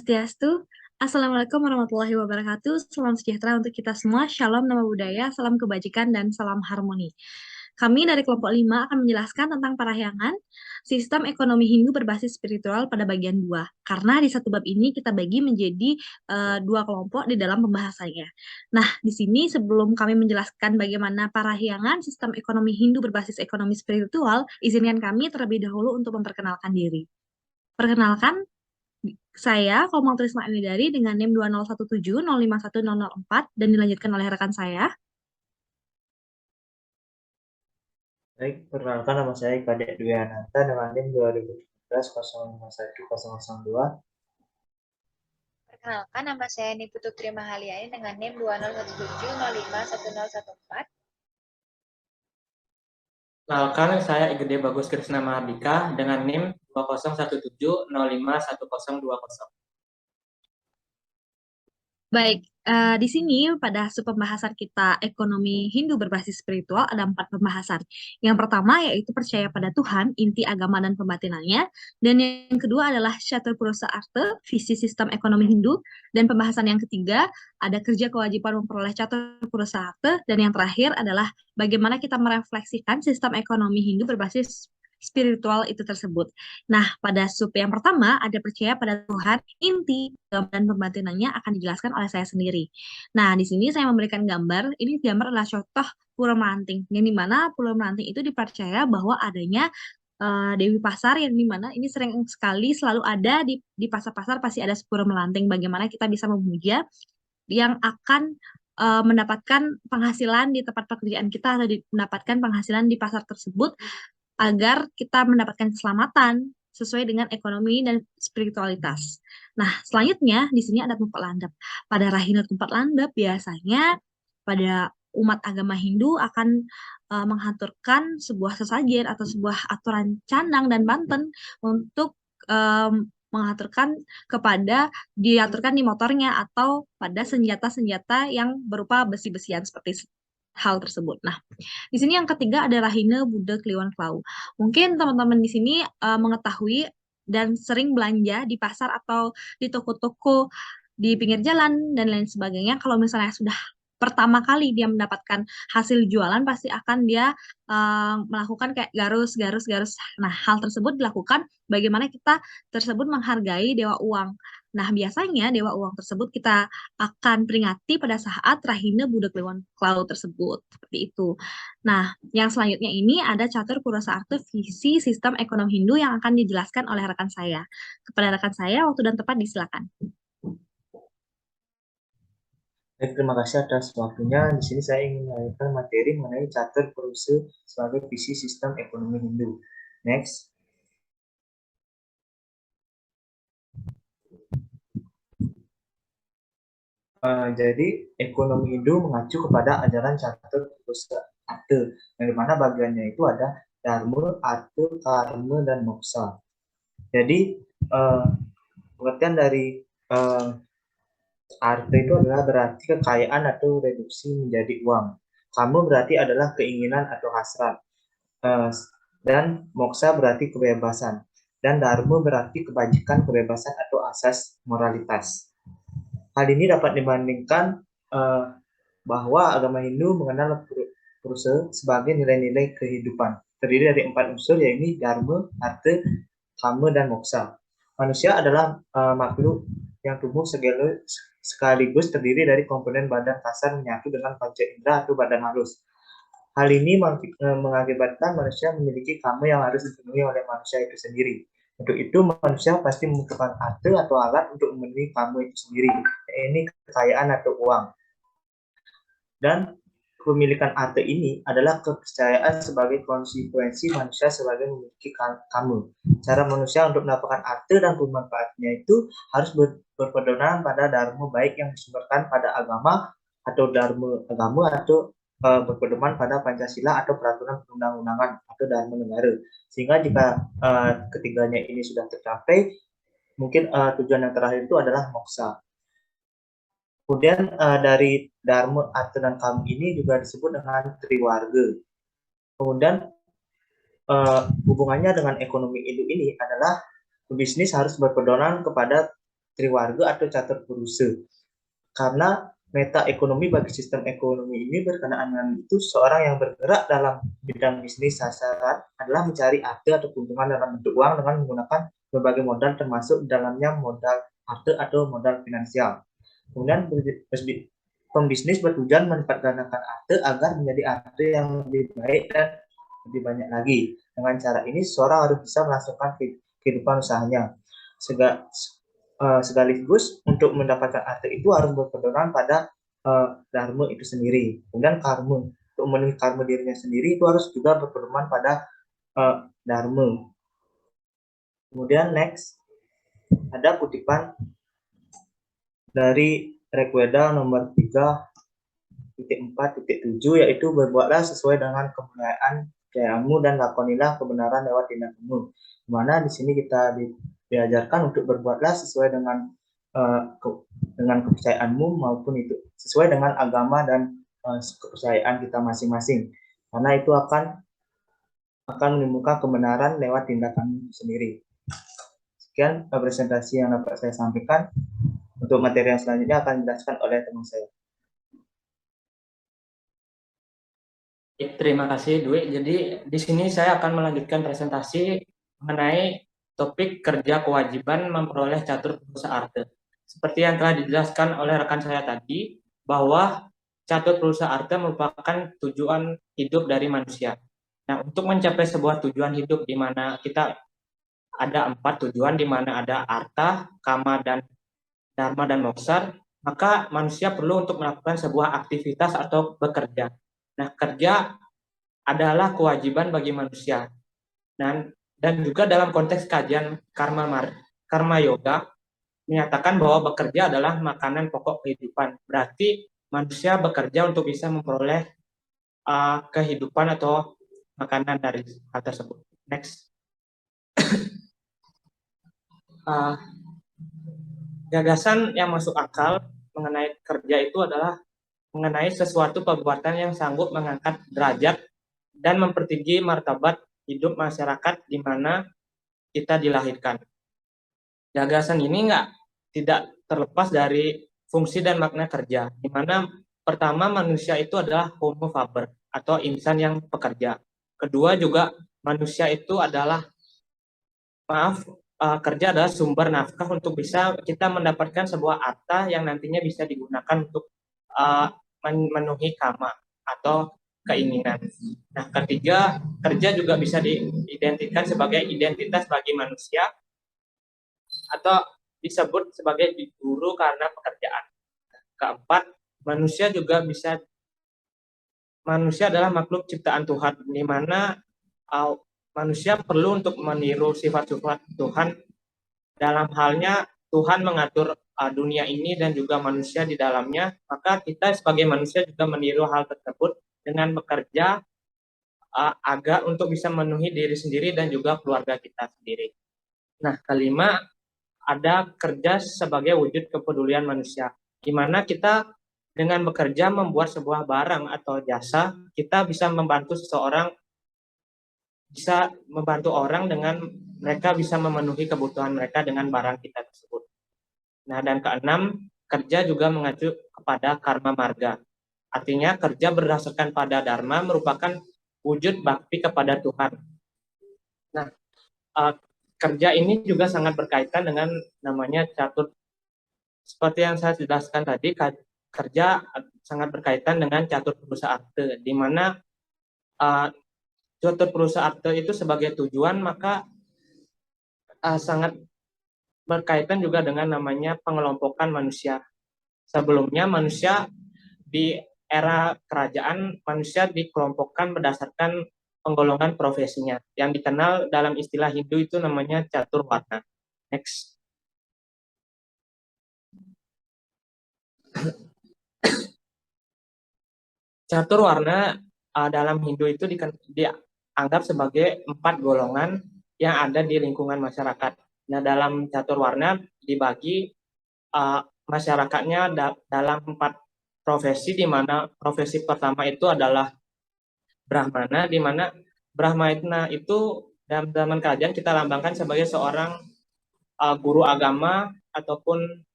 Swastiastu. Assalamualaikum warahmatullahi wabarakatuh. Salam sejahtera untuk kita semua. Shalom, nama budaya, salam kebajikan, dan salam harmoni. Kami dari kelompok 5 akan menjelaskan tentang parahyangan, sistem ekonomi Hindu berbasis spiritual pada bagian 2. Karena di satu bab ini kita bagi menjadi dua kelompok di dalam pembahasannya. Nah, di sini sebelum kami menjelaskan bagaimana parahyangan, sistem ekonomi Hindu berbasis ekonomi spiritual, izinkan kami terlebih dahulu untuk memperkenalkan diri. Perkenalkan, saya Komang Trisma Amidari dengan NIM 2017051004 dan dilanjutkan oleh rekan saya. Baik, perkenalkan nama saya Kadek Dwi Ananta dengan NIM 2017 051 002. Perkenalkan, nama saya Niputu Tri Mahaliani dengan NIM 2017051014. Perkenalkan, saya Igede Bagus Krisna Mahardika dengan NIM 2017051020. Baik, di sini pada pembahasan kita ekonomi Hindu berbasis spiritual ada 4 pembahasan. Yang pertama yaitu percaya pada Tuhan, inti agama dan pembatinannya. Dan yang kedua adalah Chaturpurusa Artha, visi sistem ekonomi Hindu. Dan pembahasan yang ketiga ada kerja kewajiban memperoleh Chaturpurusa Artha. Dan yang terakhir adalah bagaimana kita merefleksikan sistem ekonomi Hindu berbasis spiritual itu tersebut. Nah, pada sub yang pertama ada percaya pada Tuhan, inti dan pembatinannya akan dijelaskan oleh saya sendiri. Nah, di sini saya memberikan gambar. Ini gambar adalah contoh Pura Melanting, yang dimana Pura Melanting itu dipercaya bahwa adanya Dewi Pasar, yang dimana ini sering sekali selalu ada di pasar-pasar, pasti ada Pura Melanting. Bagaimana kita bisa memuja yang akan mendapatkan penghasilan di tempat pekerjaan kita atau mendapatkan penghasilan di pasar tersebut agar kita mendapatkan keselamatan sesuai dengan ekonomi dan spiritualitas. Nah, selanjutnya di sini ada tumpat landap. Pada Rahina tumpat landap biasanya pada umat agama Hindu akan menghanturkan sebuah sesajen atau sebuah aturan candang dan banten untuk mengaturkan kepada diaturkan di motornya atau pada senjata-senjata yang berupa besi-besian seperti hal tersebut. Nah, di sini yang ketiga adalah Hina Buddha Kliwon Klau. Mungkin teman-teman di sini mengetahui dan sering belanja di pasar atau di toko-toko di pinggir jalan dan lain sebagainya. Kalau misalnya sudah pertama kali dia mendapatkan hasil jualan, pasti akan dia melakukan kayak garus. Nah, hal tersebut dilakukan bagaimana kita tersebut menghargai dewa uang. Nah, biasanya dewa uang tersebut kita akan peringati pada saat Rahina Budak Kliwon Klau tersebut. Seperti itu. Nah, yang selanjutnya ini ada Catur Purasa Arta, visi sistem ekonomi Hindu yang akan dijelaskan oleh rekan saya. Kepada rekan saya, waktu dan tempat disilakan. Baik, terima kasih atas waktunya. Di sini saya ingin menyampaikan materi mengenai Chaturpurusa sebagai visi sistem ekonomi Hindu. Next. Jadi ekonomi Hindu mengacu kepada ajaran Chaturpurusa Artha, yang dimana bagiannya itu ada Dharma, Artha, Karma, dan Moksha. Jadi pengertian dari Artha itu adalah berarti kekayaan atau reduksi menjadi uang. Karma berarti adalah keinginan atau hasrat. Dan Moksha berarti kebebasan. Dan Dharma berarti kebajikan, kebebasan atau asas moralitas. Hal ini dapat dibandingkan bahwa agama Hindu mengenal Purusa sebagai nilai-nilai kehidupan. Terdiri dari 4 unsur, yaitu Dharma, Artha, Kama, dan Moksha. Manusia adalah makhluk yang tumbuh sekaligus terdiri dari komponen badan kasar menyatu dengan panca indera atau badan halus. Hal ini mengakibatkan manusia memiliki kama yang harus dipenuhi oleh manusia itu sendiri. Untuk itu, manusia pasti membutuhkan artha atau alat untuk memenuhi kama itu sendiri. Ini kekayaan atau uang. Dan kepemilikan artha ini adalah kepercayaan sebagai konsekuensi manusia sebagai memiliki kama. Cara manusia untuk mendapatkan artha dan pemanfaatnya itu harus berpedoman pada dharma baik yang disumberkan pada agama atau dharma agama atau berpedoman pada Pancasila atau peraturan perundang-undangan atau dharma negara. Sehingga jika ketiganya ini sudah tercapai, mungkin tujuan yang terakhir itu adalah moksha. Kemudian dari Dharma, Artha, dan Kama ini juga disebut dengan Triwarga. Kemudian hubungannya dengan ekonomi Hindu ini adalah bisnis harus berpedoman kepada triwarga atau catur purusa. Karena meta ekonomi bagi sistem ekonomi ini berkenaan dengan itu seorang yang bergerak dalam bidang bisnis sasaran adalah mencari arti atau keuntungan dalam bentuk uang dengan menggunakan berbagai modal termasuk dalamnya modal arte atau modal finansial. Kemudian pembisnis bertujuan menempatkan arte agar menjadi arte yang lebih baik dan lebih banyak lagi. Dengan cara ini seorang harus bisa melangsungkan kehidupan usahanya. Sekaligus untuk mendapatkan arte itu harus berpedoman pada dharma itu sendiri. Kemudian karma, untuk memenuhi karma dirinya sendiri itu harus juga berpedoman pada dharma. Kemudian next ada kutipan dari Rigveda nomor 3.4.7 yaitu berbuatlah sesuai dengan kemuliaan jayamu dan lakonilah kebenaran lewat tindakanmu. Dimana di sini kita diajarkan untuk berbuatlah sesuai dengan kepercayaanmu maupun itu sesuai dengan agama dan kepercayaan kita masing-masing. Karena itu akan menimbulkan kebenaran lewat tindakan sendiri. Sekian presentasi yang dapat saya sampaikan. Untuk materi yang selanjutnya akan dijelaskan oleh teman saya. Terima kasih Dwi. Jadi di sini saya akan melanjutkan presentasi mengenai topik kerja kewajiban memperoleh catur purusa arte. Seperti yang telah dijelaskan oleh rekan saya tadi, bahwa catur purusa arte merupakan tujuan hidup dari manusia. Nah, untuk mencapai sebuah tujuan hidup di mana kita ada 4 tujuan, di mana ada arta, kama, dan dharma dan moksa, maka manusia perlu untuk melakukan sebuah aktivitas atau bekerja. Nah, kerja adalah kewajiban bagi manusia. Dan juga dalam konteks kajian karma yoga menyatakan bahwa bekerja adalah makanan pokok kehidupan. Berarti manusia bekerja untuk bisa memperoleh kehidupan atau makanan dari hal tersebut. Next. Gagasan yang masuk akal mengenai kerja itu adalah mengenai sesuatu perbuatan yang sanggup mengangkat derajat dan mempertinggi martabat hidup masyarakat di mana kita dilahirkan. Gagasan ini tidak terlepas dari fungsi dan makna kerja, di mana pertama manusia itu adalah homo faber atau insan yang pekerja. Kedua juga manusia itu adalah kerja adalah sumber nafkah untuk bisa kita mendapatkan sebuah arta yang nantinya bisa digunakan untuk memenuhi kama atau keinginan. Nah, ketiga, kerja juga bisa diidentikan sebagai identitas bagi manusia atau disebut sebagai guru karena pekerjaan. Keempat, manusia adalah makhluk ciptaan Tuhan, di mana manusia perlu untuk meniru sifat-sifat Tuhan. Dalam halnya Tuhan mengatur dunia ini dan juga manusia di dalamnya, maka kita sebagai manusia juga meniru hal tersebut dengan bekerja agar untuk bisa memenuhi diri sendiri dan juga keluarga kita sendiri. Nah, kelima, ada kerja sebagai wujud kepedulian manusia, di mana kita dengan bekerja membuat sebuah barang atau jasa, kita bisa membantu orang dengan mereka bisa memenuhi kebutuhan mereka dengan barang kita tersebut. Nah, dan keenam, kerja juga mengacu kepada karma marga. Artinya kerja berdasarkan pada dharma merupakan wujud bakti kepada Tuhan. Nah, kerja ini juga sangat berkaitan dengan namanya catur. Seperti yang saya jelaskan tadi, kerja sangat berkaitan dengan catur purusa arte, di mana catur purusa arte itu sebagai tujuan, maka sangat berkaitan juga dengan namanya pengelompokan manusia. Sebelumnya manusia di era kerajaan, manusia dikelompokkan berdasarkan penggolongan profesinya, yang dikenal dalam istilah Hindu itu namanya catur warna. Next. Catur warna dalam Hindu itu dianggap sebagai 4 golongan yang ada di lingkungan masyarakat. Nah, dalam catur warna dibagi masyarakatnya dalam 4 profesi, di mana profesi pertama itu adalah Brahmana, di mana Brahmana itu dalam zaman kerajaan kita lambangkan sebagai seorang guru agama ataupun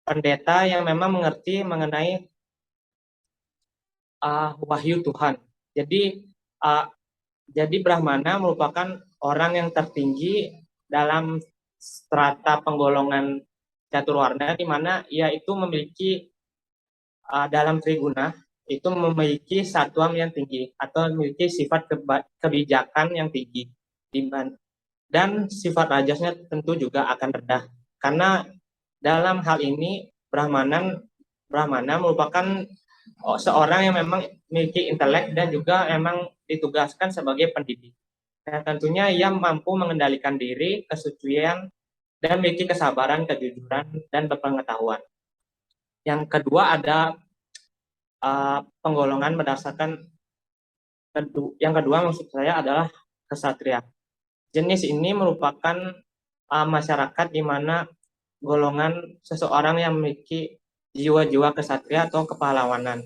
pendeta yang memang mengerti mengenai wahyu Tuhan. Jadi Brahmana merupakan orang yang tertinggi dalam strata penggolongan caturwarna, di mana ia itu memiliki dalam triguna itu memiliki satuan yang tinggi atau memiliki sifat kebijakan yang tinggi, dan sifat rajasnya tentu juga akan rendah, karena dalam hal ini Brahmana merupakan seorang yang memang memiliki intelek dan juga memang ditugaskan sebagai pendidik. Dan tentunya ia mampu mengendalikan diri, kesucian, dan memiliki kesabaran, kejujuran, dan berpengetahuan. Yang kedua ada penggolongan berdasarkan yang kedua maksud saya adalah kesatria. Jenis ini merupakan masyarakat di mana golongan seseorang yang memiliki jiwa-jiwa kesatria atau kepahlawanan,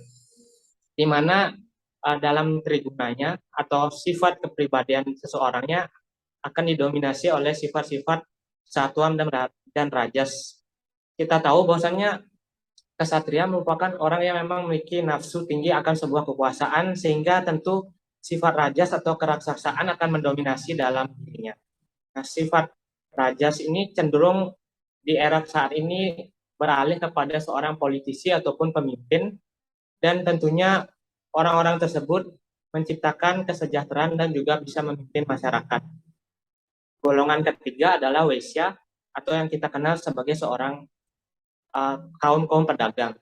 di mana dalam trigunanya atau sifat kepribadian seseorangnya akan didominasi oleh sifat-sifat satuan dan rajas. Kita tahu bahwasanya kesatria merupakan orang yang memang memiliki nafsu tinggi akan sebuah kekuasaan, sehingga tentu sifat rajas atau keraksasaan akan mendominasi dalam dirinya. Nah, sifat rajas ini cenderung di era saat ini beralih kepada seorang politisi ataupun pemimpin, dan tentunya orang-orang tersebut menciptakan kesejahteraan dan juga bisa memimpin masyarakat. Golongan ketiga adalah Waisya, atau yang kita kenal sebagai seorang kaum pedagang.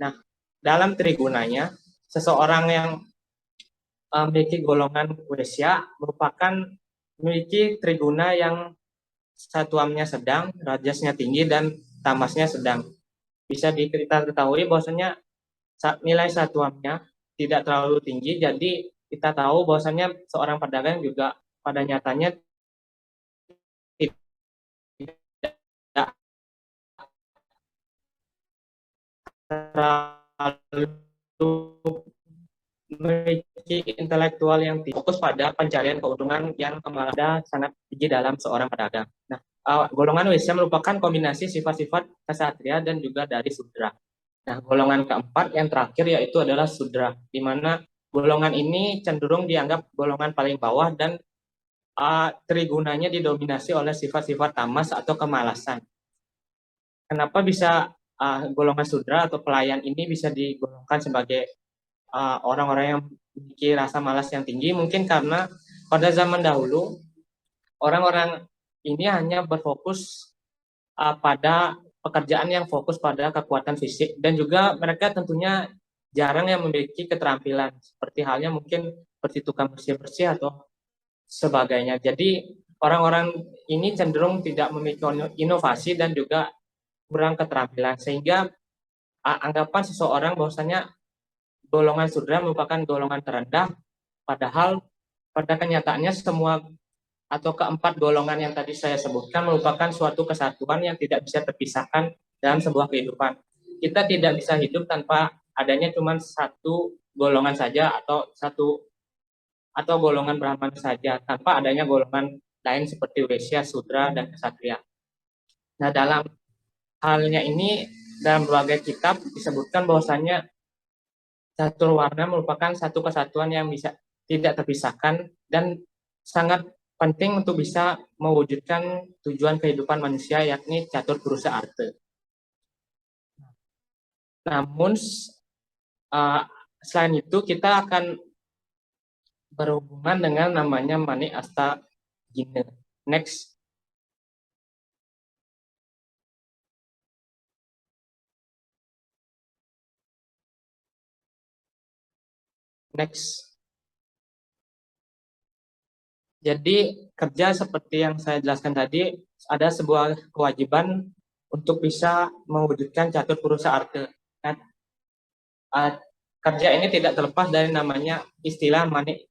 Nah, dalam trigunanya, seseorang yang memiliki golongan Waisya merupakan memiliki triguna yang satuannya sedang, rajasnya tinggi, dan tamasnya sedang. Bisa kita ketahui bahwasanya nilai satuannya tidak terlalu tinggi, jadi kita tahu bahwasanya seorang pedagang juga pada nyatanya tidak terlalu memiliki intelektual yang fokus pada pencarian keuntungan yang ada sangat tinggi dalam seorang pedagang. Nah, golongan Waisya merupakan kombinasi sifat-sifat kesatria dan juga dari Sudra. Nah, golongan keempat yang terakhir yaitu adalah Sudra, di mana golongan ini cenderung dianggap golongan paling bawah dan trigunanya didominasi oleh sifat-sifat tamas atau kemalasan. Kenapa bisa golongan Sudra atau pelayan ini bisa digolongkan sebagai orang-orang yang memiliki rasa malas yang tinggi? Mungkin karena pada zaman dahulu orang-orang ini hanya berfokus pada pekerjaan yang fokus pada kekuatan fisik, dan juga mereka tentunya jarang yang memiliki keterampilan, seperti halnya mungkin seperti tukang bersih-bersih atau sebagainya. Jadi orang-orang ini cenderung tidak memiliki inovasi dan juga kurang keterampilan, sehingga anggapan seseorang bahwasanya golongan Sudra merupakan golongan terendah, padahal pada kenyataannya semua atau keempat golongan yang tadi saya sebutkan merupakan suatu kesatuan yang tidak bisa terpisahkan dalam sebuah kehidupan. Kita tidak bisa hidup tanpa adanya cuma satu golongan saja atau golongan Brahmana saja, tanpa adanya golongan lain seperti Waisya, Sudra, dan Ksatria. Nah, dalam halnya ini dalam berbagai kitab disebutkan bahwasanya caturwarna merupakan satu kesatuan yang bisa tidak terpisahkan dan sangat penting untuk bisa mewujudkan tujuan kehidupan manusia, yakni catur purusa arta. Namun selain itu kita akan berhubungan dengan namanya Mani Astagina. Next. Next. Jadi kerja seperti yang saya jelaskan tadi, ada sebuah kewajiban untuk bisa mewujudkan catur purusa arta. Kerja ini tidak terlepas dari namanya istilah Mani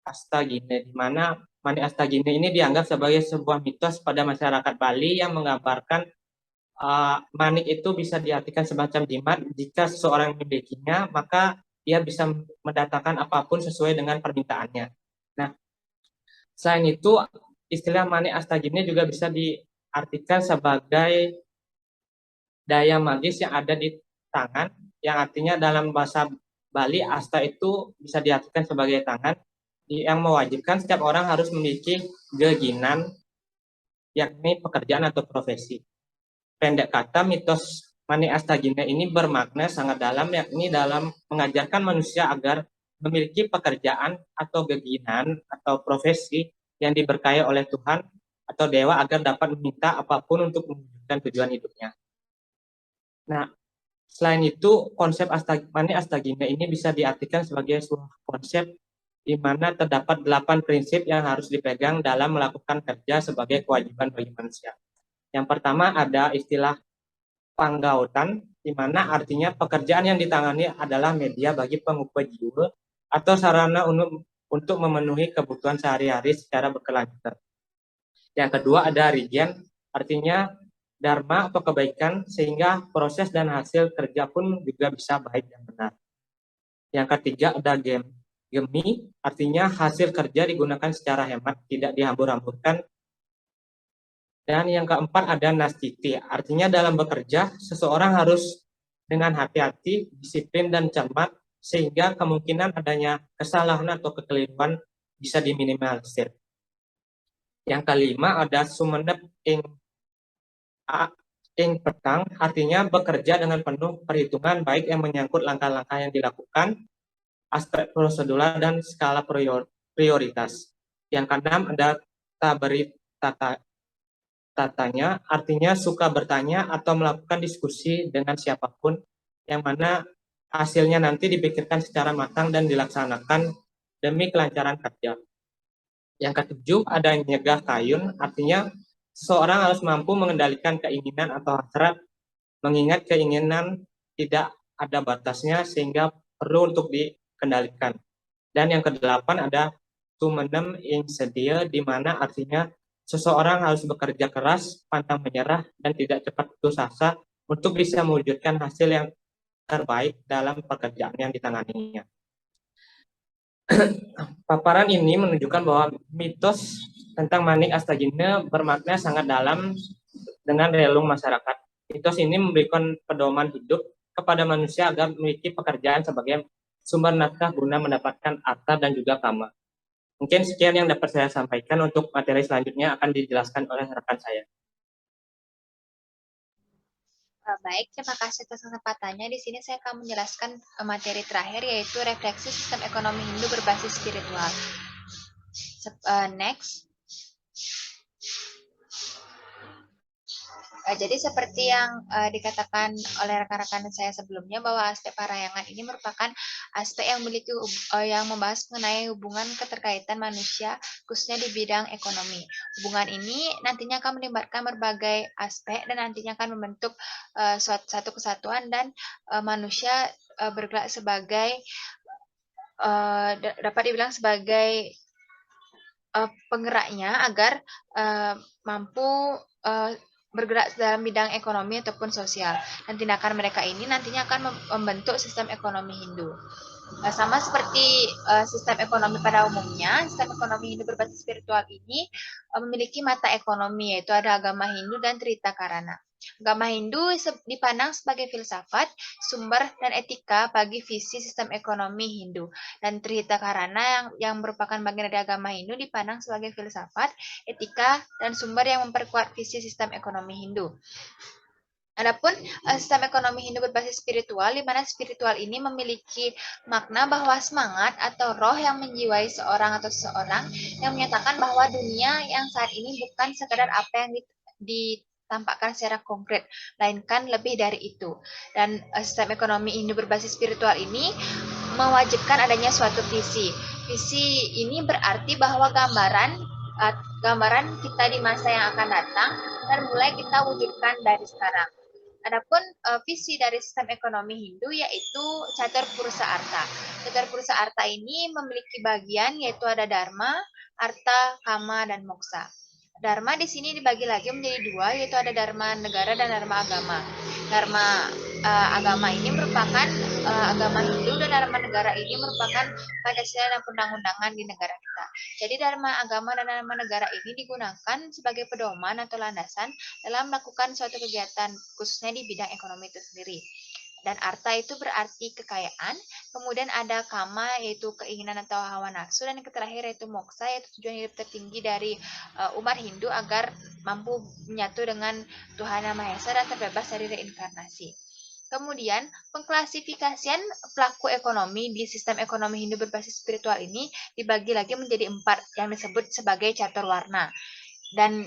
Astagina, di mana Mani Astagina ini dianggap sebagai sebuah mitos pada masyarakat Bali yang menggambarkan manik itu bisa diartikan semacam jimat. Jika seseorang memilikinya, maka dia bisa mendatangkan apapun sesuai dengan permintaannya. Nah, selain itu, istilah Mani Astagina juga bisa diartikan sebagai daya magis yang ada di tangan, yang artinya dalam bahasa Bali asta itu bisa diartikan sebagai tangan, yang mewajibkan setiap orang harus memiliki geginan, yakni pekerjaan atau profesi. Pendek kata, mitos Mani Astagina ini bermakna sangat dalam, yakni dalam mengajarkan manusia agar memiliki pekerjaan atau geginan atau profesi yang diberkahi oleh Tuhan atau dewa agar dapat meminta apapun untuk mewujudkan tujuan hidupnya. Nah, selain itu, konsep Mani Astagina ini bisa diartikan sebagai sebuah konsep di mana terdapat 8 prinsip yang harus dipegang dalam melakukan kerja sebagai kewajiban bagi manusia. Yang pertama ada istilah panggautan, di mana artinya pekerjaan yang ditangani adalah media bagi pengupah jiwa atau sarana untuk memenuhi kebutuhan sehari-hari secara berkelanjutan. Yang kedua ada rigen, artinya dharma atau kebaikan, sehingga proses dan hasil kerja pun juga bisa baik dan benar. Yang ketiga ada gemi, artinya hasil kerja digunakan secara hemat, tidak dihambur-hamburkan. Dan yang keempat ada nastiti, artinya dalam bekerja, seseorang harus dengan hati-hati, disiplin, dan cermat, sehingga kemungkinan adanya kesalahan atau kekeliruan bisa diminimalisir. Yang kelima ada sumenep ing petang, artinya bekerja dengan penuh perhitungan, baik yang menyangkut langkah-langkah yang dilakukan, aspek prosedural, dan skala prioritas. Yang keenam ada taberi tatanya, artinya suka bertanya atau melakukan diskusi dengan siapapun, yang mana hasilnya nanti dipikirkan secara matang dan dilaksanakan demi kelancaran kerja. Yang ketujuh ada nyegah kayun, artinya seseorang harus mampu mengendalikan keinginan atau hasrat, mengingat keinginan tidak ada batasnya sehingga perlu untuk dikendalikan. Dan yang kedelapan ada tumenem ing sedia, di mana artinya seseorang harus bekerja keras, pantang menyerah, dan tidak cepat putus asa untuk bisa mewujudkan hasil yang terbaik dalam pekerjaan yang ditanganinya. Paparan ini menunjukkan bahwa mitos tentang Mani Astagina bermakna sangat dalam dengan relung masyarakat. Mitos ini memberikan pedoman hidup kepada manusia agar memiliki pekerjaan sebagai sumber nafkah guna mendapatkan arta dan juga kama. Mungkin sekian yang dapat saya sampaikan, untuk materi selanjutnya akan dijelaskan oleh rekan saya. Baik, terima kasih atas kesempatannya. Di sini saya akan menjelaskan materi terakhir, yaitu refleksi sistem ekonomi Hindu berbasis spiritual. Next. Jadi seperti yang dikatakan oleh rekan-rekan saya sebelumnya, bahwa aspek parayangan ini merupakan aspek yang memiliki yang membahas mengenai hubungan keterkaitan manusia, khususnya di bidang ekonomi. Hubungan ini nantinya akan melibatkan berbagai aspek dan nantinya akan membentuk suatu kesatuan, dan manusia bergerak sebagai dapat dibilang sebagai penggeraknya agar mampu bergerak dalam bidang ekonomi ataupun sosial. Dan tindakan mereka ini nantinya akan membentuk sistem ekonomi Hindu. Sama seperti sistem ekonomi pada umumnya, sistem ekonomi Hindu berbasis spiritual ini memiliki mata ekonomi, yaitu ada agama Hindu dan Trita Karana. Agama Hindu dipandang sebagai filsafat, sumber, dan etika bagi visi sistem ekonomi Hindu. Dan Trita Karana yang merupakan bagian dari agama Hindu dipandang sebagai filsafat, etika, dan sumber yang memperkuat visi sistem ekonomi Hindu. Adapun sistem ekonomi Hindu berbasis spiritual, di mana spiritual ini memiliki makna bahwa semangat atau roh yang menjiwai seorang atau seseorang, yang menyatakan bahwa dunia yang saat ini bukan sekedar apa yang ditampakkan secara konkret, melainkan lebih dari itu. Dan sistem ekonomi Hindu berbasis spiritual ini mewajibkan adanya suatu visi. Visi ini berarti bahwa gambaran kita di masa yang akan datang dan mulai kita wujudkan dari sekarang. Adapun visi dari sistem ekonomi Hindu yaitu Catur Purusa Artha. Catur Purusa Artha ini memiliki bagian, yaitu ada Dharma, Artha, Kama, dan Moksa. Dharma di sini dibagi lagi menjadi dua, yaitu ada Dharma negara dan Dharma agama. Dharma agama ini merupakan agama Hindu dan Dharma negara ini merupakan Pancasila dan perundang-undangan di negara kita. Jadi Dharma agama dan Dharma negara ini digunakan sebagai pedoman atau landasan dalam melakukan suatu kegiatan khususnya di bidang ekonomi itu sendiri. Dan arta itu berarti kekayaan, kemudian ada kama yaitu keinginan atau hawa nafsu, dan yang terakhir yaitu moksa yaitu tujuan hidup tertinggi dari umat Hindu agar mampu menyatu dengan Tuhan Yang Maha Esa dan terbebas dari reinkarnasi. Kemudian pengklasifikasian pelaku ekonomi di sistem ekonomi Hindu berbasis spiritual ini dibagi lagi menjadi 4 yang disebut sebagai catur warna. Dan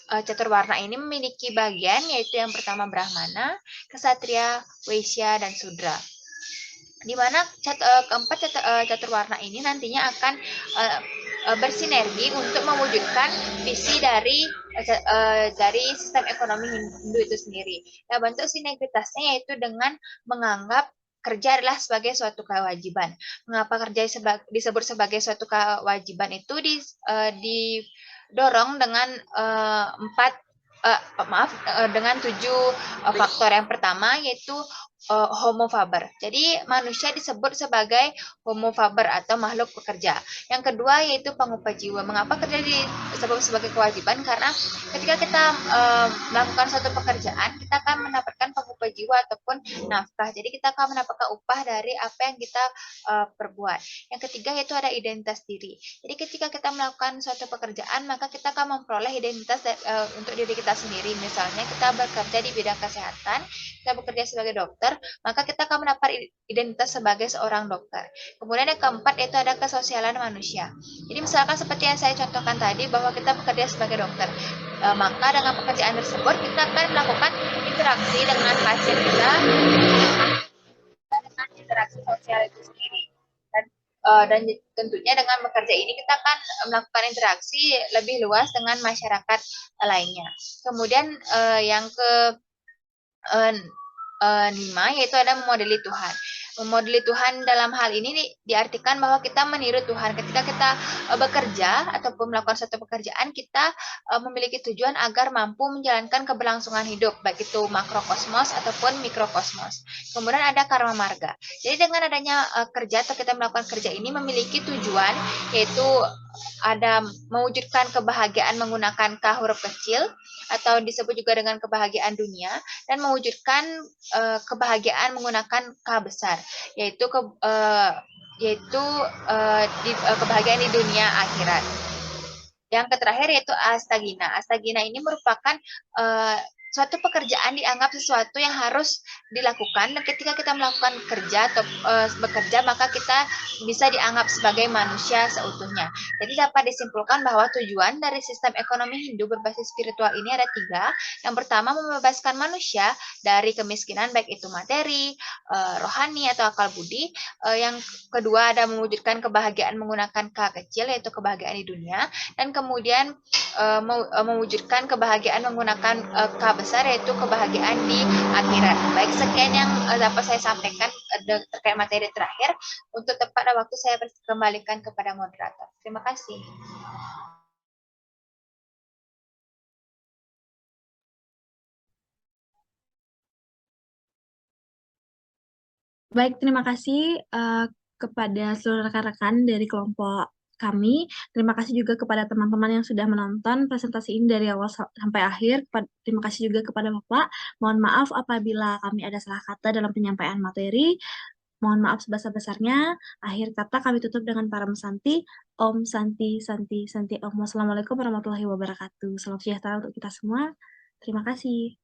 catur warna ini memiliki bagian yaitu yang pertama Brahmana, Ksatria, Waisya, dan Sudra. Di mana keempat catur warna ini nantinya akan bersinergi untuk mewujudkan visi dari sistem ekonomi Hindu itu sendiri. Nah, bentuk sinergitasnya yaitu dengan menganggap kerja adalah sebagai suatu kewajiban. Mengapa kerja disebut sebagai suatu kewajiban itu didorong dengan dengan 7 faktor. Yang pertama yaitu homo faber. Jadi manusia disebut sebagai homo faber atau makhluk pekerja. Yang kedua yaitu pangupa jiwa. Mengapa kerja disebut sebagai kewajiban? Karena ketika kita melakukan suatu pekerjaan, kita akan mendapatkan pangupa jiwa ataupun nafkah. Jadi kita akan mendapatkan upah dari apa yang kita perbuat. Yang ketiga yaitu ada identitas diri. Jadi ketika kita melakukan suatu pekerjaan, maka kita akan memperoleh identitas untuk diri kita sendiri. Misalnya kita bekerja di bidang kesehatan, kita bekerja sebagai dokter, maka kita akan mendapat identitas sebagai seorang dokter. Kemudian yang keempat yaitu ada kesosialan manusia. Jadi misalkan seperti yang saya contohkan tadi bahwa kita bekerja sebagai dokter, maka dengan pekerjaan tersebut kita akan melakukan interaksi dengan pasien kita dengan interaksi sosial itu sendiri. Dan tentunya dengan bekerja ini kita akan melakukan interaksi lebih luas dengan masyarakat lainnya. Kemudian yang ke 5 yaitu ada memodeli Tuhan. Memodeli Tuhan dalam hal ini diartikan bahwa kita meniru Tuhan. Ketika kita bekerja ataupun melakukan suatu pekerjaan, kita memiliki tujuan agar mampu menjalankan keberlangsungan hidup, baik itu makrokosmos ataupun mikrokosmos. Kemudian ada karma marga. Jadi dengan adanya kerja atau kita melakukan kerja ini memiliki tujuan, yaitu ada mewujudkan kebahagiaan menggunakan K huruf kecil atau disebut juga dengan kebahagiaan dunia, dan mewujudkan kebahagiaan menggunakan K besar, yaitu kebahagiaan di dunia akhirat. Yang terakhir yaitu astagina. Astagina ini merupakan suatu pekerjaan dianggap sesuatu yang harus dilakukan, dan ketika kita melakukan kerja atau bekerja, maka kita bisa dianggap sebagai manusia seutuhnya. Jadi dapat disimpulkan bahwa tujuan dari sistem ekonomi Hindu berbasis spiritual ini ada 3. Yang pertama, membebaskan manusia dari kemiskinan, baik itu materi, rohani, atau akal budi. Yang kedua ada mewujudkan kebahagiaan menggunakan K kecil, yaitu kebahagiaan di dunia. Dan kemudian mewujudkan kebahagiaan menggunakan K besar, yaitu kebahagiaan di akhirat. Baik, sekian yang dapat saya sampaikan terkait materi terakhir. Untuk tepat dan waktu saya kembalikan kepada moderator. Terima kasih. Baik, terima kasih kepada seluruh rekan-rekan dari kelompok kami. Terima kasih juga kepada teman-teman yang sudah menonton presentasi ini dari awal sampai akhir. Terima kasih juga kepada Bapak. Mohon maaf apabila kami ada salah kata dalam penyampaian materi. Mohon maaf sebesar-besarnya. Akhir kata kami tutup dengan Param Santi. Om Santi, Santi, Santi Om. Wassalamualaikum warahmatullahi wabarakatuh. Salam sejahtera untuk kita semua. Terima kasih.